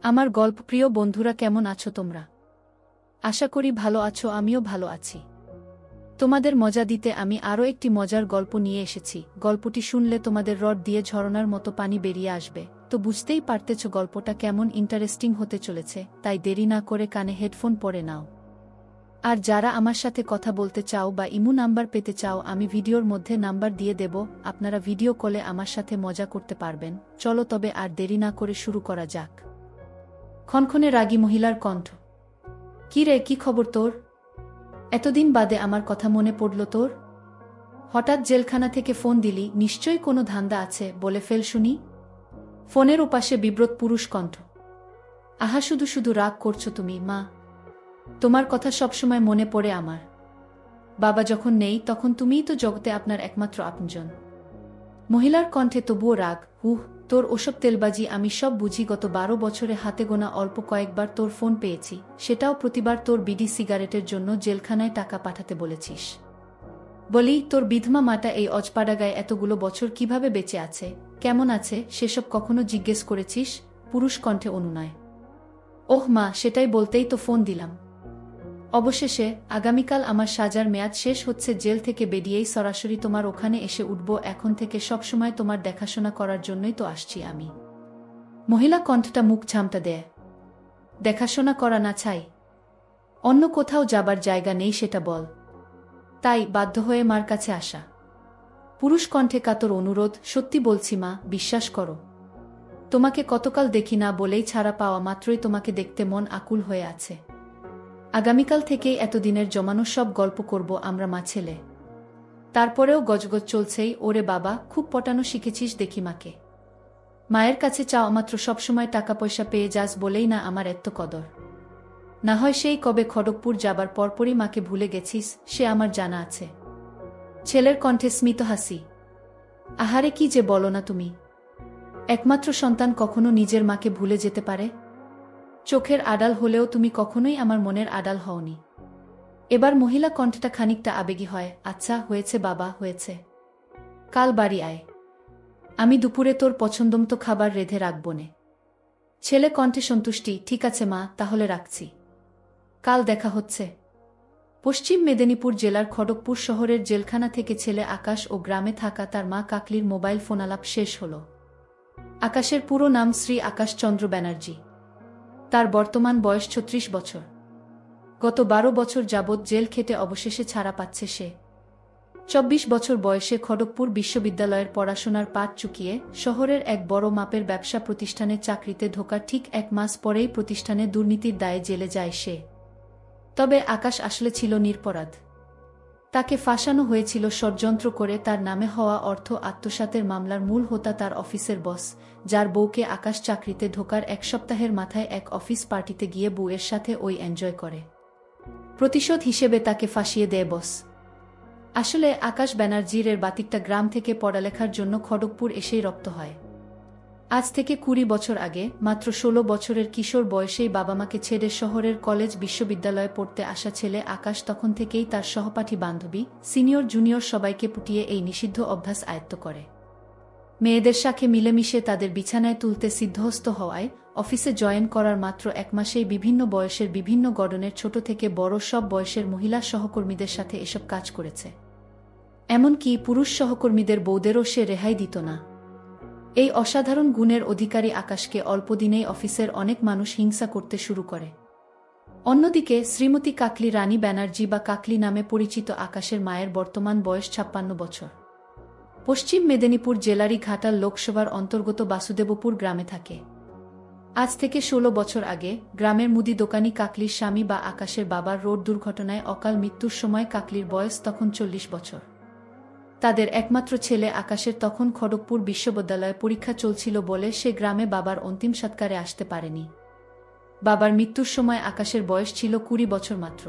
আমার গল্পপ্রিয় বন্ধুরা, কেমন আছো তোমরা? আশা করি ভালো আছো, আমিও ভালো আছি। তোমাদের মজা দিতে আমি আরও একটি মজার গল্প নিয়ে এসেছি। গল্পটি শুনলে তোমাদের রড দিয়ে ঝরনার মতো পানি বেরিয়ে আসবে, তো বুঝতেই পারতেছ গল্পটা কেমন ইন্টারেস্টিং হতে চলেছে। তাই দেরি না করে কানে হেডফোন পরে নাও। আর যারা আমার সাথে কথা বলতে চাও বা ইমো নাম্বার পেতে চাও, আমি ভিডিওর মধ্যে নাম্বার দিয়ে দেব, আপনারা ভিডিও কলে আমার সাথে মজা করতে পারবেন। চলো তবে আর দেরি না করে শুরু করা যাক। ক্ষণক্ষণে রাগী মহিলার কণ্ঠ। কি রে, কি খবর তোর? এতদিন বাদে আমার কথা মনে পড়ল তোর? হঠাৎ জেলখানা থেকে ফোন দিলি, নিশ্চয়ই কোনো ধান্দা আছে, বলে ফেল শুনি। ফোনের ওপাশে বিব্রত পুরুষ কণ্ঠ। আহা, শুধু শুধু রাগ করছো তুমি মা। তোমার কথা সবসময় মনে পড়ে আমার। বাবা যখন নেই তখন তুমিই তো জগতে আপনার একমাত্র আপনজন। মহিলার কণ্ঠে তবুও রাগ। তোর ওসব তেলবাজি আমি সব বুঝি। গত 12 বছরে হাতে গোনা অল্প কয়েকবার তোর ফোন পেয়েছি, সেটাও প্রতিবার তোর বিডি সিগারেটের জন্য জেলখানায় টাকা পাঠাতে বলেছিস। বলি, তোর বিধমা মাটা এই অজপাড়াগায় এতগুলো বছর কিভাবে বেঁচে আছে, কেমন আছে, সেসব কখনো জিজ্ঞেস করেছিস? পুরুষ কণ্ঠে অনুনয়। ওহ মা, সেটাই বলতেই তো ফোন দিলাম। অবশেষে আগামীকাল আমার সাজার মেয়াদ শেষ হচ্ছে। জেল থেকে বেরিয়েই সরাসরি তোমার ওখানে এসে উঠব। এখন থেকে সবসময় তোমার দেখাশোনা করার জন্যই তো আসছি আমি। মহিলা কণ্ঠটা মুখ ঝামটা দেয়। দেখাশোনা করা না চাই? অন্য কোথাও যাবার জায়গা নেই সেটা বল। তাই বাধ্য হয়ে মার কাছে আসা? পুরুষ কণ্ঠে কাতর অনুরোধ। সত্যি বলছি মা, বিশ্বাস করো। তোমাকে কতকাল দেখি না, বলেই ছাড়া পাওয়া মাত্রই তোমাকে দেখতে মন আকুল হয়ে আছে। আগামীকাল থেকেই এতদিনের জমানো সব গল্প করব আমরা মা ছেলে। তারপরেও গজগজ চলছেই। ওরে বাবা, খুব পটানো শিখেছিস দেখি মাকে। মায়ের কাছে চাওয়া মাত্র সবসময় টাকা পয়সা পেয়ে যাস বলেই না আমার এত কদর? না হয় সেই কবে খড়গপুর যাবার পরপরই মাকে ভুলে গেছিস, সে আমার জানা আছে। ছেলের কণ্ঠে স্মিত হাসি। আহারে, কি যে বলো না তুমি। একমাত্র সন্তান কখনো নিজের মাকে ভুলে যেতে পারে? চোখের আড়াল হলেও তুমি কখনোই আমার মনের আড়াল হওনি। এবার মহিলা কণ্ঠটা খানিকটা আবেগী হয়। আচ্ছা হয়েছে বাবা, হয়েছে। কাল বাড়ি আয়, আমি দুপুরে তোর পছন্দমতো খাবার রেঁধে রাখবনে। ছেলে কণ্ঠে সন্তুষ্টি। ঠিক আছে মা, তাহলে রাখছি। কাল দেখা হচ্ছে। পশ্চিম মেদিনীপুর জেলার খড়গপুর শহরের জেলখানা থেকে ছেলে আকাশ ও গ্রামে থাকা তার মা কাকলির মোবাইল ফোনালাপ শেষ হল। আকাশের পুরো নাম শ্রী আকাশ চন্দ্র ব্যানার্জি। তার বর্তমান বয়স 36 বছর। গত 12 বছর যাবৎ জেল খেটে অবশেষে ছাড়া পাচ্ছে সে। 24 বছর বয়সে খড়গপুর বিশ্ববিদ্যালয়ের পড়াশোনার পাঠ চুকিয়ে শহরের এক বড় মাপের ব্যবসা প্রতিষ্ঠানে চাকরিতে ঢোকার ঠিক 1 মাস পরেই প্রতিষ্ঠানে দুর্নীতির দায়ে জেলে যায় সে। তবে আকাশ আসলে ছিল নিরপরাধ। তাকে ফাঁসানো হয়েছিল ষড়যন্ত্র করে। তার নামে হওয়া অর্থ আত্মসাতের মামলার মূল হোতা তার অফিসের বস, যার বউকে আকাশ চাকরিতে ঢোকার 1 সপ্তাহের মাথায় এক অফিস পার্টিতে গিয়ে বউয়ের সাথে ওই এনজয় করে। প্রতিশোধ হিসেবে তাকে ফাঁসিয়ে দেয় বস। আসলে আকাশ ব্যানার্জির বাতিকটা গ্রাম থেকে পড়ালেখার জন্য খড়গপুর এসেই রপ্ত হয়। আজ থেকে 20 বছর আগে মাত্র 16 বছরের কিশোর বয়সেই বাবা মাকে ছেড়ে শহরের কলেজ বিশ্ববিদ্যালয়ে পড়তে আসা ছেলে আকাশ তখন থেকেই তার সহপাঠী বান্ধবী, সিনিয়র জুনিয়র সবাইকে পুটিয়ে এই নিষিদ্ধ অভ্যাস আয়ত্ত করে। মেয়েদের সাথে মিলেমিশে তাদের বিছানায় তুলতে সিদ্ধহস্ত হওয়ায় অফিসে জয়েন করার মাত্র 1 মাসেই বিভিন্ন বয়সের বিভিন্ন গঠনের ছোট থেকে বড় সব বয়সের মহিলা সহকর্মীদের সাথে এসব কাজ করেছে। এমনকি পুরুষ সহকর্মীদের বউদেরও সে রেহাই দিত না। এই অসাধারণ গুণের অধিকারী আকাশকে অল্পদিনেই অফিসের অনেক মানুষ হিংসা করতে শুরু করে। অন্যদিকে শ্রীমতী কাকলি রানী ব্যানার্জি বা কাকলি নামে পরিচিত আকাশের মায়ের বর্তমান বয়স 56 বছর। পশ্চিম মেদিনীপুর জেলারই ঘাটাল লোকসভার অন্তর্গত বাসুদেবপুর গ্রামে থাকে। আজ থেকে 16 বছর আগে গ্রামের মুদি দোকানি কাকলির স্বামী বা আকাশের বাবার রোড দুর্ঘটনায় অকাল মৃত্যুর সময় কাকলির বয়স তখন 40 বছর। তাদের একমাত্র ছেলে আকাশের তখন খড়গপুর বিশ্ববিদ্যালয়ে পরীক্ষা চলছিল বলে সে গ্রামে বাবার অন্তিম সৎকারে আসতে পারেনি। বাবার মৃত্যুর সময় আকাশের বয়স ছিল 20 বছর মাত্র।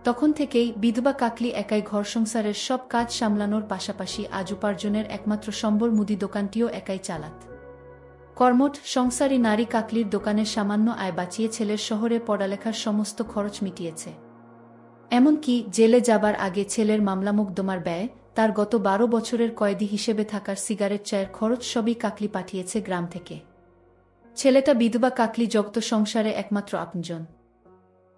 তখন থেকেই বিধবা কাকলি একাই ঘর সংসারের সব কাজ সামলানোর পাশাপাশি আজ উপার্জনের একমাত্র সম্বল মুদি দোকানটিও একাই চালাত। কর্মঠ সংসারী নারী কাকলির দোকানের সামান্য আয় বাঁচিয়ে ছেলের শহরে পড়ালেখার সমস্ত খরচ মিটিয়েছে। এমনকি জেলে যাবার আগে ছেলের মামলা মোকদ্দমার ব্যয়, তার গত 12 বছরের কয়েদি হিসেবে থাকার সিগারেট চায়ের খরচ সবই কাকলি পাঠিয়েছে গ্রাম থেকে। ছেলেটা বিধবা কাকলি জগত সংসারে একমাত্র আপনজন।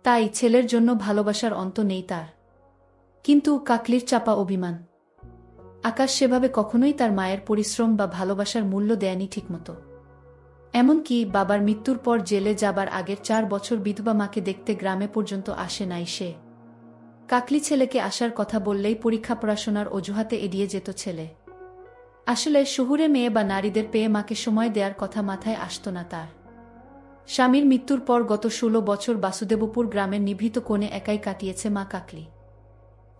তাই ছেলের জন্য ভালোবাসার অন্ত নেই তার। কিন্তু কাকলির চাপা অভিমান। আকাশ সেভাবে কখনোই তার মায়ের পরিশ্রম বা ভালোবাসার মূল্য দেয়নি ঠিকমতো। এমনকি বাবার মৃত্যুর পর জেলে যাবার আগের 4 বছর বিধবা মাকে দেখতে গ্রামে পর্যন্ত আসে নাই সে। কাকলি ছেলেকে আসার কথা বললেই পরীক্ষা পড়াশোনার অজুহাতে এড়িয়ে যেত ছেলে। আসলে শহুরে মেয়ে বা নারীদের পেয়ে মাকে সময় দেওয়ার কথা মাথায় আসত না তার। স্বামীর মৃত্যুর পর গত 16 বছর বাসুদেবপুর গ্রামের নিভৃত কোণে একাই কাটিয়েছে মা কাকলি।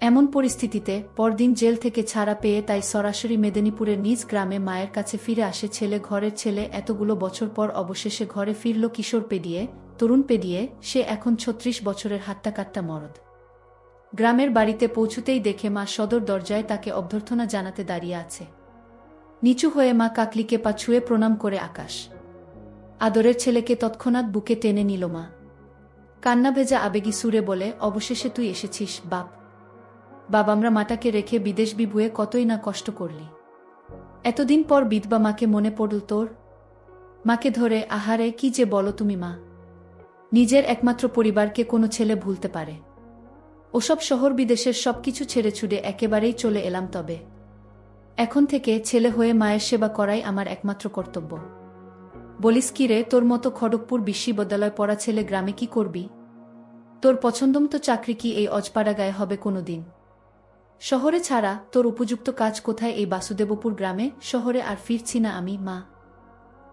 এমন পরিস্থিতিতে পরদিন জেল থেকে ছাড়া পেয়ে তাই সরাসরি মেদিনীপুরের নিজ গ্রামে মায়ের কাছে ফিরে আসে ছেলে। ঘরের ছেলে এতগুলো বছর পর অবশেষে ঘরে ফিরল কিশোর পেরিয়ে, তরুণ পেরিয়ে, সে এখন 36 বছরের হাট্টাকাট্টা মরদ। গ্রামের বাড়িতে পৌঁছুতেই দেখে মা সদর দরজায় তাকে অভ্যর্থনা জানাতে দাঁড়িয়ে আছে। নিচু হয়ে মা কাকলিকে পা ছুঁয়ে প্রণাম করে আকাশ। আদরের ছেলেকে তৎক্ষণাৎ বুকে টেনে নিল মা। কান্না ভেজা আবেগী সুরে বলে, অবশেষে তুই এসেছিস বাপ। বাবা, আমরা মাটাকে রেখে বিদেশ বিভুয়ে কতই না কষ্ট করলি। এতদিন পর বিধবা মাকে মনে পড়ল তোর? মাকে ধরে, আহারে কি যে বলো তুমি মা। নিজের একমাত্র পরিবারকে কোনো ছেলে ভুলতে পারে? ওসব শহর বিদেশের সবকিছু ছেড়ে ছুড়ে একেবারেই চলে এলাম। তবে এখন থেকে ছেলে হয়ে মায়ের সেবা করাই আমার একমাত্র কর্তব্য। বলিস কি রে, তোর মতো খড়গপুর বিশ্ববিদ্যালয় পড়া ছেলে গ্রামে কি করবি? তোর পছন্দমতো চাকরি কি এই অজপাড়া গায়ে হবে কোনোদিন? শহরে ছাড়া তোর উপযুক্ত কাজ কোথায় এই বাসুদেবপুর গ্রামে? শহরে আর ফিরছি না আমি মা।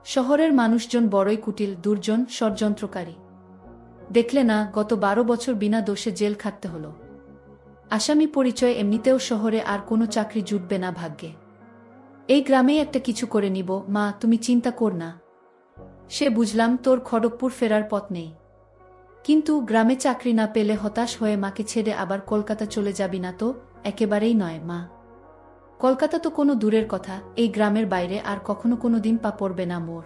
শহরের মানুষজন বড়ই কুটিল, দুর্জন, ষড়যন্ত্রকারী। দেখলে না, গত 12 বছর বিনা দোষে জেল খাটতে হলো। আসামি পরিচয় এমনিতেও শহরে আর কোনো চাকরি জুটবে না ভাগ্যে। এই গ্রামেই একটা কিছু করে নিব মা, তুমি চিন্তা কর না। সে বুঝলাম তোর খড়গপুর ফেরার পথ নেই, কিন্তু গ্রামে চাকরি না পেলে হতাশ হয়ে মাকে ছেড়ে আবার কলকাতা চলে যাবি না তো? একেবারেই নয় মা। কলকাতা তো কোনো দূরের কথা, এই গ্রামের বাইরে আর কখনো কোনো দিন পা পড়বে না মোর।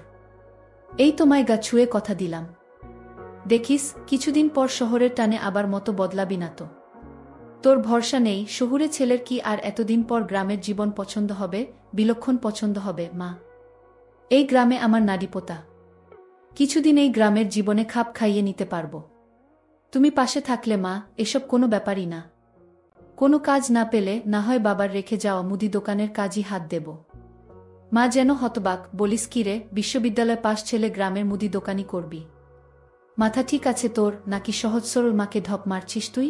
এই তোমায় গা ছুঁয়ে কথা দিলাম। দেখিস কিছুদিন পর শহরের টানে আবার মতো বদলাবি না তো। তোর ভরসা নেই, শহুরে ছেলের কি আর এতদিন পর গ্রামের জীবন পছন্দ হবে? বিলক্ষণ পছন্দ হবে মা। এই গ্রামে আমার নাড়িপোতা। কিছুদিন এই গ্রামের জীবনে খাপ খাইয়ে নিতে পারবো। তুমি পাশে থাকলে মা, এসব কোনো ব্যাপারই না। কোনো কাজ না পেলে না হয় বাবার রেখে যাওয়া মুদি দোকানের কাজই হাত দেব। মা যেন হতবাক, বলিস কি রে, বিশ্ববিদ্যালয় পাশ ছেলে গ্রামের মুদি দোকানি করবি? মাথা ঠিক আছে তোর, নাকি সহজ সরল মাকে ঢপ মারছিস তুই?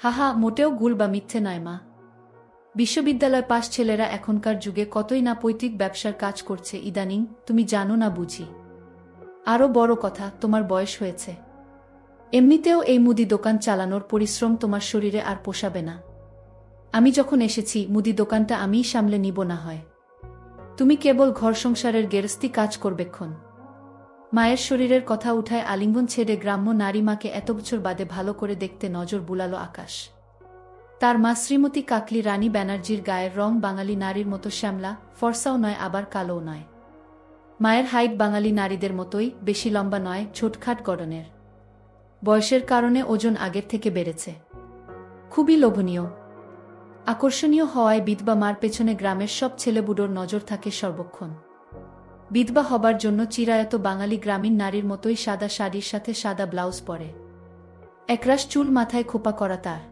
হাহা, মোটেও গুল বা মিথ্যে নয় মা। বিশ্ববিদ্যালয় পাশ ছেলেরা এখনকার যুগে কতই না পৈতৃক ব্যবসার কাজ করছে ইদানিং, তুমি জানো না বুঝি? আরও বড় কথা, তোমার বয়স হয়েছে। এমনিতেও এই মুদি দোকান চালানোর পরিশ্রম তোমার শরীরে আর পোষাবে না। আমি যখন এসেছি, মুদি দোকানটা আমিই সামলে নিব না হয়। তুমি কেবল ঘর সংসারের গেরস্তি কাজ করবেক্ষণ। মায়ের শরীরের কথা উঠায় আলিঙ্গন ছেড়ে গ্রাম্য নারী মাকে এত বছর বাদে ভালো করে দেখতে নজর বুলালো আকাশ। তার মা শ্রীমতী কাকলি রানী ব্যানার্জির গায়ের রং বাঙালি নারীর মতো শ্যামলা, ফর্সাও নয় আবার কালোও নয়। মায়ের হাইট বাঙালি নারীদের মতোই, বেশি লম্বা নয়, ছোটখাট গড়নের। বয়সের কারণে ওজন আগের থেকে বেড়েছে। খুবই লোভনীয়, আকর্ষণীয় হওয়ায় বিধবা মার পেছনে গ্রামের সব ছেলেবুড়োর নজর থাকে সর্বক্ষণ। বিধবা হবার জন্য চিরায়ত বাঙালি গ্রামীণ নারীর মতোই সাদা শাড়ির সাথে সাদা ব্লাউজ পরে। একরাশ চুল মাথায় খোপা করা তার।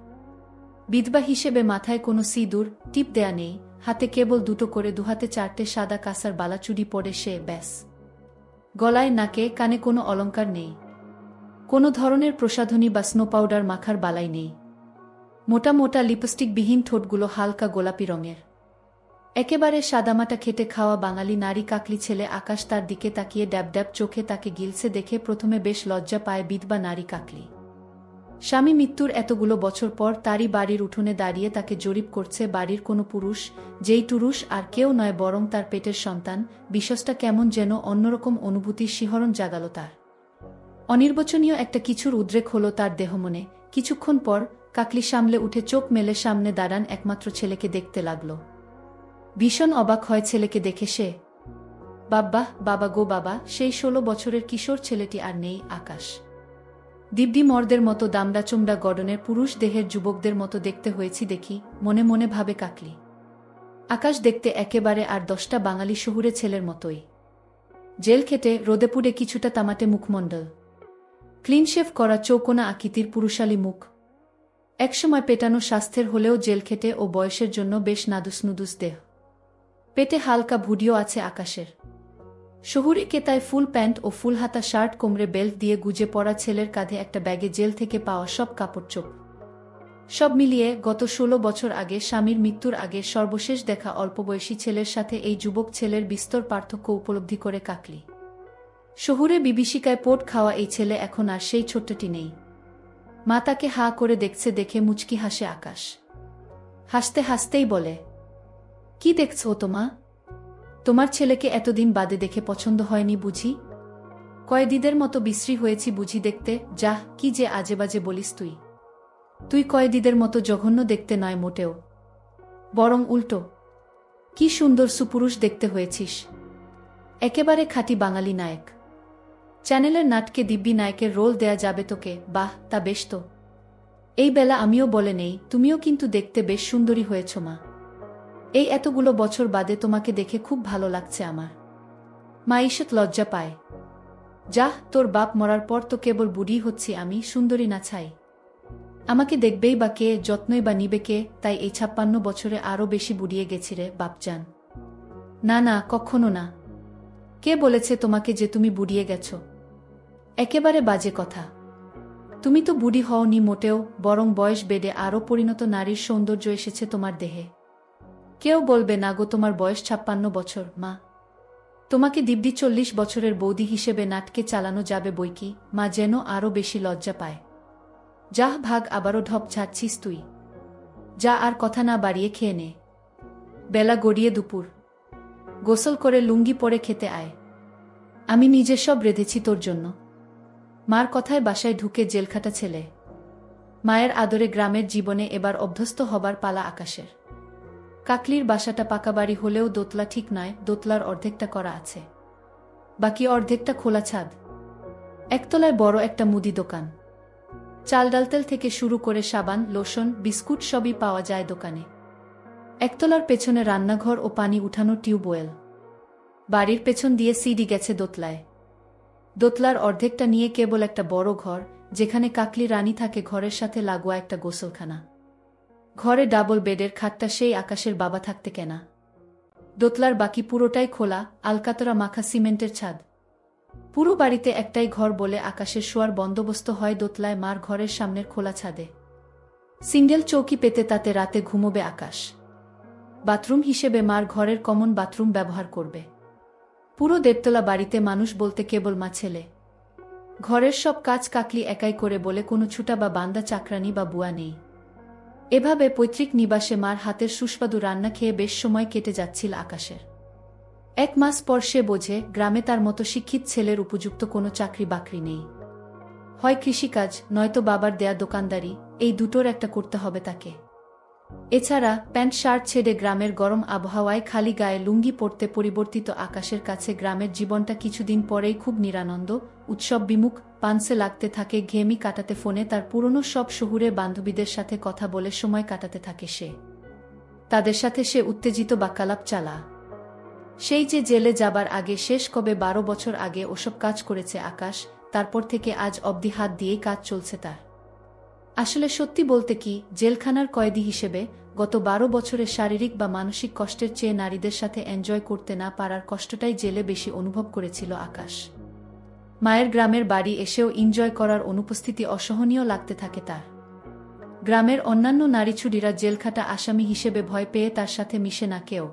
বিধবা হিসেবে মাথায় কোনো সিঁদুর টিপ দেয়া নেই, হাতে কেবল দুটো করে, দুহাতে 4টে সাদা কাঁসার বালাচুড়ি পরে সে, ব্যাস। গলায় নাকে কানে কোনো অলংকার নেই। কোনো ধরনের প্রসাধনী বা স্নো পাউডার মাখার বালাই নেই। মোটা মোটা লিপস্টিকবিহীন ঠোঁটগুলো হালকা গোলাপি রঙের। একেবারে সাদামাটা খেটে খাওয়া বাঙালি নারী কাকলি ছেলে আকাশ তার দিকে তাকিয়ে ড্যাব ড্যাব চোখে তাকে গিলছে দেখে প্রথমে বেশ লজ্জা পায় বিধবা নারী কাকলি। স্বামী মৃত্যুর এতগুলো বছর পর তারই বাড়ির উঠোনে দাঁড়িয়ে তাকে জরিপ করছে বাড়ির কোনো পুরুষ, যেই পুরুষ আর কেউ নয় বরং তার পেটের সন্তান। বিষয়টা কেমন যেন অন্যরকম অনুভূতির শিহরণ জাগাল তার। অনির্বচনীয় একটা কিছুর উদ্রেক হলো তার দেহমনে। কিছুক্ষণ পর কাকলি সামলে উঠে চোখ মেলে সামনে দাঁড়ান একমাত্র ছেলেকে দেখতে লাগল। ভীষণ অবাক হয় ছেলেকে দেখে সে। বাবা, বাবা গো বাবা, সেই 16 বছরের কিশোর ছেলেটি আর নেই। আকাশ দিব্যি মর্দের মতো দামড়া চোমড়া গড়নের পুরুষ দেহের যুবকদের মতো দেখতে হয়েছি দেখি, মনে মনে ভাবে কাকলি। আকাশ দেখতে একেবারে আর 10টা বাঙালি শহুরে ছেলের মতোই। জেল খেটে রোদে পুড়ে কিছুটা তামাটে মুখমণ্ডল, ক্লিন শেভ করা চৌকোনা আকৃতির পুরুষালী মুখ, একসময় পেটানো স্বাস্থ্যের হলেও জেল খেটে ও বয়সের জন্য বেশ নাদুস নুদুস দেহ। পেটে হালকা ভুডিও আছে আকাশের। শহুরে কেতায় ফুল প্যান্ট ও ফুলহাতা শার্ট, কোমরে বেল্ট দিয়ে গুজে পড়া ছেলের কাঁধে একটা ব্যাগে জেল থেকে পাওয়া সব কাপড়চোপ। সব মিলিয়ে গত 16 বছর আগে স্বামীর মৃত্যুর আগে সর্বশেষ দেখা অল্পবয়সী ছেলের সাথে এই যুবক ছেলের বিস্তর পার্থক্য উপলব্ধি করে কাকলি। শহুরে বিভীষিকায় পোট খাওয়া এই ছেলে এখন আর সেই ছোট্টটি নেই। মা তাকে হা করে দেখছে, দেখে মুচকি হাসে আকাশ। হাসতে হাসতেই বলে, কি দেখছো তো মা? তোমার ছেলেকে এতদিন বাদে দেখে পছন্দ হয়নি বুঝি? কয়েদিদের মতো বিশ্রী হয়েছি বুঝি দেখতে? যাহ, কি যে আজেবাজে বলিস তুই। তুই কয়েদিদের মতো জঘন্য দেখতে নয় মোটেও, বরং উল্টো। কি সুন্দর সুপুরুষ দেখতে হয়েছিস, একেবারে খাঁটি বাঙালি নায়ক। চ্যানেলের নাটকে দিব্যি নায়কের রোল দেয়া যাবে তোকে। বাহ, তা বেশ তো। এই বেলা আমিও বলে নেই, তুমিও কিন্তু দেখতে বেশ সুন্দরী হয়েছ মা। এই এতগুলো বছর বাদে তোমাকে দেখে খুব ভালো লাগছে আমার। মা ঈষৎ লজ্জা পায়। যাহ, তোর বাপ মরার পর তো কেবল বুড়ি হচ্ছি আমি, সুন্দরী না ছাই। আমাকে দেখবেই বা কে, যত্নই বা নিবে কে? তাই এই 56 বছরে আরও বেশি বুড়িয়ে গেছি রে বাপজান। না না, কখনো না। কে বলেছে তোমাকে যে তুমি বুড়িয়ে গেছ? একেবারে বাজে কথা। তুমি তো বুড়ি হওনি মোটেও, বরং বয়স বেড়ে আরও পরিণত নারীর সৌন্দর্য এসেছে তোমার দেহে। কেউ বলবে না গো তোমার বয়স 56 বছর মা। তোমাকে দিব্যি 40 বছরের বৌদি হিসেবে নাটকে চালানো যাবে বইকি। মা যেন আরও বেশি লজ্জা পায়। যাহ ভাগ, আবারও ঢপ ছাড়ছিস তুই। যা, আর কথা না বাড়িয়ে খেয়ে নে। বেলা গড়িয়ে দুপুর। গোসল করে লুঙ্গি পরে খেতে আয়। আমি নিজে সব রেঁধেছি তোর জন্য। মার কথায় বাসায় ঢুকে জেলখাটা ছেলে। মায়ের আদরে গ্রামের জীবনে এবার অভ্যস্ত হবার পালা আকাশের। কাকলির বাসাটা পাকা বাড়ি হলেও দোতলা ঠিক নয়, দোতলার অর্ধেকটা করা আছে, বাকি অর্ধেকটা খোলা ছাদ। একতলায় বড় একটা মুদি দোকান। চাল ডাল তেল থেকে শুরু করে সাবান, লোশন, বিস্কুট সবই পাওয়া যায় দোকানে। একতলার পেছনে রান্নাঘর ও পানি উঠানো টিউবওয়েল। বাড়ির পেছন দিয়ে সিঁড়ি গেছে দোতলায়। দোতলার অর্ধেকটা নিয়ে কেবল একটা বড় ঘর, যেখানে কাকলি রানী থাকে, ঘরের সাথে লাগোয়া একটা গোসলখানা। ঘরে ডাবল বেডের খাটটা সেই আকাশের বাবা থাকতে কেনা। দোতলার বাকি পুরোটাই খোলা, আলকাতরা মাখা সিমেন্টের ছাদ। পুরো বাড়িতে একটাই ঘর বলে আকাশের শোয়ার বন্দোবস্ত হয় দোতলায় মার ঘরের সামনের খোলা ছাদে। সিঙ্গেল চৌকি পেতে তাতে রাতে ঘুমোবে আকাশ। বাথরুম হিসেবে মার ঘরের কমন বাথরুম ব্যবহার করবে। পুরো 1.5 বাড়িতে মানুষ বলতে কেবল মা ছেলে। ঘরের সব কাজ কাকলি একাই করে বলে কোনো ছুটা বা বান্দা চাকরানি বা বুয়া নেই। এভাবে পৈতৃক নিবাসে মার হাতের সুস্বাদু রান্না খেয়ে বেশ সময় কেটে যাচ্ছিল আকাশের। 1 মাস পর সে বোঝে গ্রামে তার মতো শিক্ষিত ছেলের উপযুক্ত কোনো চাকরি বাকরি নেই। হয় কৃষিকাজ, নয়তো বাবার দেয়া দোকানদারি, এই দুটোর একটা করতে হবে তাকে। এছাড়া প্যান্ট শার্ট ছেড়ে গ্রামের গরম আবহাওয়ায় খালি গায়ে লুঙ্গি পরতে পরিবর্তিত আকাশের কাছে গ্রামের জীবনটা কিছুদিন পরেই খুব নিরানন্দ, উৎসব বিমুখ। পানসে লাগতে থাকে, ঘেমি কাটাতে, ফোনে তার পুরনো সব শহুরে বান্ধবীদের সাথে কথা বলে সময় কাটাতে থাকে সে। তাদের সাথে সে উত্তেজিত বাক্যালাপ চালা। সেই যে জেলে যাবার আগে, শেষ কবে 12 বছর আগে ওসব কাজ করেছে আকাশ, তারপর থেকে আজ অবধি হাত দিয়েই কাজ চলছে তার। আসলে সত্যি বলতে কি, জেলখানার কয়েদি হিসেবে গত 12 বছরের শারীরিক বা মানসিক কষ্টের চেয়ে নারীদের সাথে এনজয় করতে না পারার কষ্টটাই জেলে বেশি অনুভব করেছিল আকাশ। মায়ের গ্রামের বাড়ি এসেও এনজয় করার অনুপস্থিতি অসহনীয় লাগতে থাকে তার। গ্রামের অন্যান্য নারীছুড়িরা জেলখাটা আসামি হিসেবে ভয় পেয়ে তার সাথে মিশে না কেউ।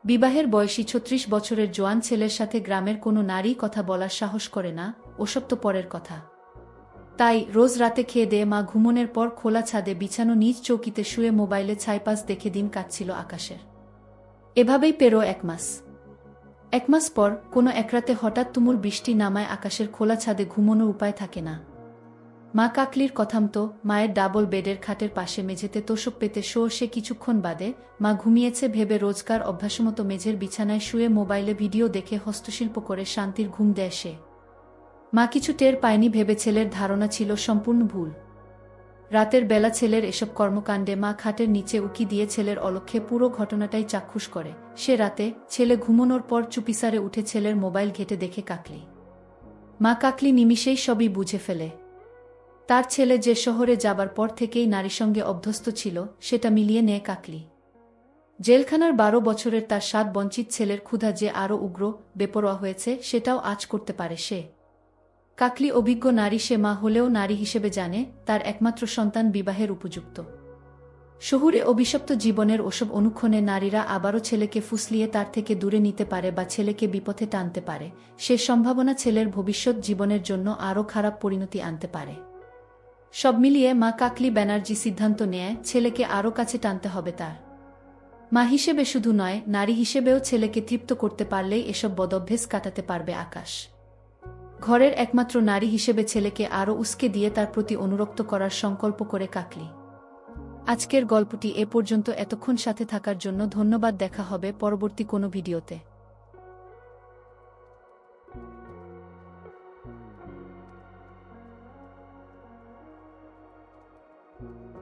বিবাহের বয়সী 36 বছরের জোয়ান ছেলের সাথে গ্রামের কোনো নারী কথা বলার সাহস করে না, ওসব তো পরের কথা। তাই রোজ রাতে খেয়ে দেয়ে মা ঘুমনের পর খোলা ছাদে বিছানো নিজ চৌকিতে শুয়ে মোবাইলে ছাইপাস দেখে দিন কাটছিল আকাশের। এভাবেই পেরো 1 মাস। 1 মাস পর কোনো একরাতে হঠাৎ তুমুল বৃষ্টি নামায় আকাশের খোলা ছাদে ঘুমোনোর উপায় থাকে না। মা কাকলির কথামতো মায়ের ডাবল বেডের খাটের পাশে মেঝেতে তোষক পেতে সে কিছুক্ষণ বাদে মা ঘুমিয়েছে ভেবে রোজকার অভ্যাসমতো মেঝের বিছানায় শুয়ে মোবাইলে ভিডিও দেখে হস্তশিল্প করে শান্তির ঘুম দেয় সে। মা কিছু টের পায়নি ভেবে ছেলের ধারণা ছিল সম্পূর্ণ ভুল। রাতের বেলা ছেলের এসব কর্মকাণ্ডে মা খাটের নিচে উকি দিয়ে ছেলের অলক্ষ্যে পুরো ঘটনাটাই চাক্ষুষ করে। সে রাতে ছেলে ঘুমানোর পর চুপিসারে উঠে ছেলের মোবাইল ঘেঁটে দেখে কাকলি। মা কাকলি নিমিষেই সবই বুঝে ফেলে। তার ছেলে যে শহরে যাবার পর থেকেই নারীর সঙ্গে অভ্যস্ত ছিল সেটা মিলিয়ে নেয় কাকলি। জেলখানার 12 বছরের তার স্বাদ বঞ্চিত ছেলের ক্ষুধা যে আরও উগ্র, বেপরোয়া হয়েছে সেটাও আঁচ করতে পারে সে। কাকলি অভিজ্ঞ নারী, সে মা হলেও নারী হিসেবে জানে তার একমাত্র সন্তান বিবাহের উপযুক্ত। শহুরে অভিশপ্ত জীবনের ওসব অনুক্ষণে নারীরা আবারও ছেলেকে ফুসলিয়ে তার থেকে দূরে নিতে পারে বা ছেলেকে বিপথে টানতে পারে। সে সম্ভাবনা ছেলের ভবিষ্যৎ জীবনের জন্য আরও খারাপ পরিণতি আনতে পারে। সব মিলিয়ে মা কাকলি ব্যানার্জি সিদ্ধান্ত নেয় ছেলেকে আরও কাছে টানতে হবে তার। মা হিসেবে শুধু নয়, নারী হিসেবেও ছেলেকে তৃপ্ত করতে পারলেই এসব বদঅভ্যেস কাটাতে পারবে আকাশ। ঘরের একমাত্র নারী হিসেবে ছেলেকে আরও উস্কে দিয়ে তার প্রতি অনুরক্ত করার সংকল্প করে কাকলি। আজকের গল্পটি এ পর্যন্ত। এতক্ষণ সাথে থাকার জন্য ধন্যবাদ। দেখা হবে পরবর্তী কোনো ভিডিওতে।